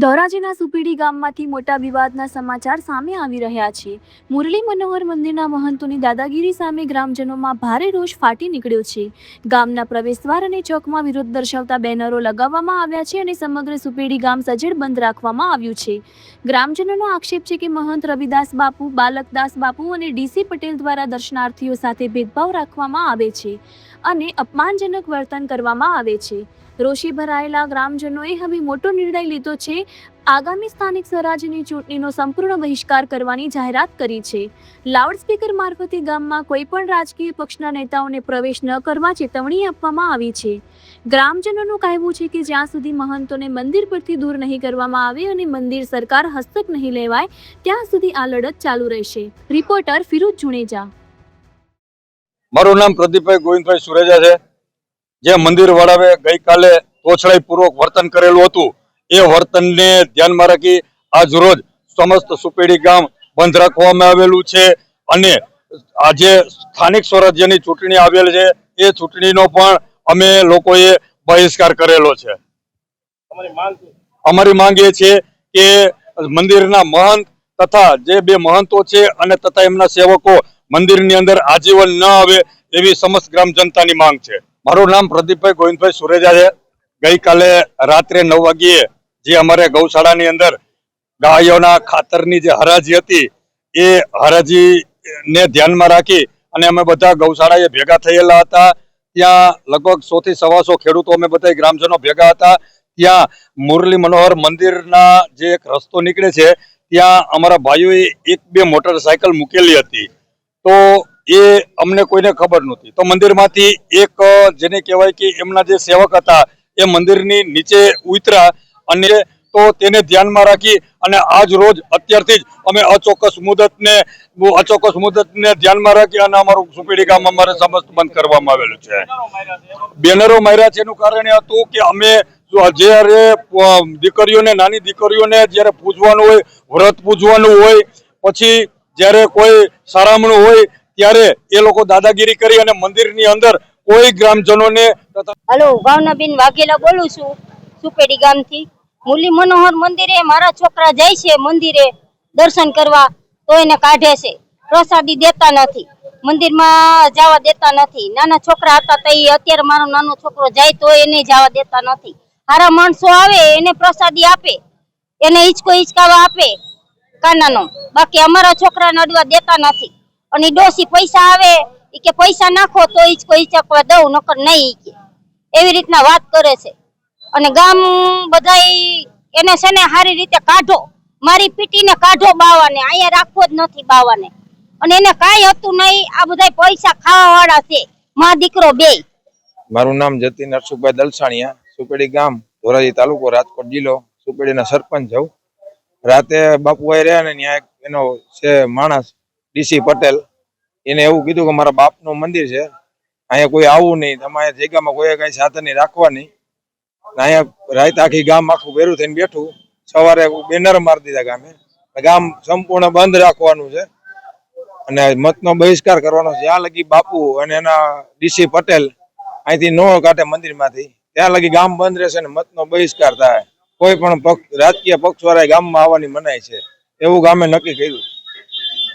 ધોરાજીના સુપીડી ગામમાંથી મોટા વિવાદના સમાચાર સામે આવી રહ્યા છે। મુરલી મનોહર મંદિરના મહંતોની દાદાગીરી સામે ગ્રામજનોમાં ભારે રોષ ફાટી નીકળ્યો છે। ગામના પ્રવેશદ્વાર અને ચોકમાં વિરોધ દર્શાવતા બેનરો લગાવવામાં આવ્યા છે અને સમગ્ર સુપીડી ગામ સજેડ બંધ રાખવામાં આવ્યું છે। ગ્રામજનોનો આક્ષેપ છે કે મહંત રવિદાસ બાપુ, બાલકદાસ બાપુ અને ડીસી પટેલ દ્વારા દર્શનાર્થીઓ સાથે ભેદભાવ રાખવામાં આવે છે અને અપમાનજનક વર્તન કરવામાં આવે છે। રોષે ભરાયેલા ગ્રામજનોએ હવે મોટો નિર્ણય લીધો છે। આગામી સ્થાનિક સ્વરાજ્યની ચૂંટણીનો સંપૂર્ણ બહિષ્કાર કરવાની જાહેરાત કરી છે। લાઉડસ્પીકર મારફતે ગામમાં કોઈ પણ રાજકીય પક્ષના નેતાઓને પ્રવેશ ન કરવા ચેતવણી આપવામાં આવી છે। ગ્રામજનોનું કહેવું છે કે જ્યાં સુધી મહંતોને મંદિર પરથી દૂર નહીં કરવામાં આવે અને મંદિર સરકાર હસ્તક નહીં લેવાય ત્યાં સુધી આ લડત ચાલુ રહેશે। રિપોર્ટર ફિરોજ જુનેજા। મારું નામ પ્રદીપભાઈ ગોવિંદભાઈ સુરેજા છે। જે મંદિર વાળાએ ગઈકાલે તોછડાઈ પૂર્વક વર્તન કરેલું હતું એ વર્તનને ધ્યાનમાં રાખી આજ રોજ સમસ્ત સુપેડી ગામ બંધ રાખવામાં આવેલું છે અને આજે સ્થાનિક સ્વરાજ્યની ચૂંટણી આવેલ છે એ ચૂંટણીનો પણ અમે લોકોએ બહિષ્કાર કરેલો છે। અમારી માંગ એ છે કે મંદિરના મહંત તથા જે બે મહંતો છે અને તથા એમના સેવકો મંદિરની અંદર આજીવન ન આવે એવી સમસ્ત ગ્રામ જનતાની માંગ છે। મારું નામ પ્રદીપભાઈ ગોવિંદભાઈ સુરેજા છે। ગઈકાલે રાત્રે 9 વાગ્યે જે અમારે ગૌશાળાની અંદર ગાયોના ખાતરની જે હરાજી હતી એ હરાજીને ધ્યાનમાં રાખી અને અમે બધા ગૌશાળાએ ભેગા થયેલા હતા। ત્યાં લગભગ 100 થી 125 ખેડૂતો અમે બધા ગ્રામજનો ભેગા હતા। ત્યાં મુરલી મનોહર મંદિરના જે એક રસ્તો નીકળે છે ત્યાં અમારા ભાઈઓએ 1-2 મોટરસાયકલ મૂકેલી હતી તો એ અમને કોઈને ખબર નહોતી। તો મંદિરમાંથી એક જેને કહેવાય કે એમના જે સેવક હતા એ મંદિરની નીચે ઉતર્યા અને તો તેને ધ્યાનમાં રાખી અને આજ રોજ અત્યારથી જ અમે અચોક્કસ મુદતને ધ્યાનમાં રાખી અને અમારું સુપેડી ગામ અમારે સમસ્ત બંધ કરવામાં આવેલું છે। બેનરો માર્યા છે એનું કારણ એ હતું કે અમે જ્યારે દીકરીઓને, નાની દીકરીઓને જ્યારે પૂજવાનું હોય, વ્રત પૂજવાનું હોય, પછી જ્યારે કોઈ સારામણું હોય ત્યારે એ લોકો દાદાગીરી કરી અને મંદિરની અંદર કોઈ ગ્રામજનોને હેલો, ભાવનાબેન વાઘેલા બોલું છું સુપેડી ગામથી। મુરલી મનોહર મંદિરે મારા છોકરા જાય છે મંદિરે દર્શન કરવા તો એને કાઢે છે, પ્રસાદી દેતા નથી, મંદિરમાં જવા દેતા નથી। નાના છોકરા હતા તો અત્યારે મારો નાનો છોકરો જાય તો એને જવા દેતા નથી। સારા માણસો આવે એને પ્રસાદી આપે, એને હિંચકાવા આપે કાનાનો, બાકી અમારા છોકરાને અડવા દેતા નથી। અને ડોસી પૈસા આવે કે પૈસા નાખો તો હિંચકવા દઉં નકર નહીં કે એવી રીતના વાત કરે છે। અને ગામ બધા એને છે ને સારી રીતે કાઢો, મારી પીટીને કાઢો બાવાને, અહીંયા રાખવો જ નથી બાવાને। અને એને કાંઈ હતું નહીં, આ બધા પૈસા ખાવા વાળા છે, માં દીકરો બે। મારું નામ જતીન હર્ષુભાઈ દલસાણીયા, સુપેડી ગામ, ધોરાજી તાલુકો, રાજકોટ જિલ્લો, સુપેડીના સરપંચ છું। રાતે બાપુભાઈ રહ્યા ને ત્યાં એનો છે માણસ ડીસી પટેલ, એને એવું કીધું કે મારા બાપનું મંદિર છે, અહીંયા કોઈ આવવું નહીં, તમારે જગ્યામાં કોઈ કઈ સાધન નહીં રાખવાની। અહીંયા રાત આખી ગામ આખું ભેરું થઈને બેઠું, સવારે બેનર મારી દીધા ગામે, ગામ સંપૂર્ણ બંધ રાખવાનું છે અને મતનો બહિષ્કાર કરવાનો છે। જ્યાં લગી બાપુ અને એના ડીસી પટેલ અહીંથી ન કાઢે મંદિરમાંથી ત્યાં લગી ગામ બંધ રહેશે અને મતનો બહિષ્કાર થાય। કોઈ પણ રાજકીય પક્ષ વાળા ગામમાં આવવાની મનાઈ છે એવું ગામે નક્કી કર્યું।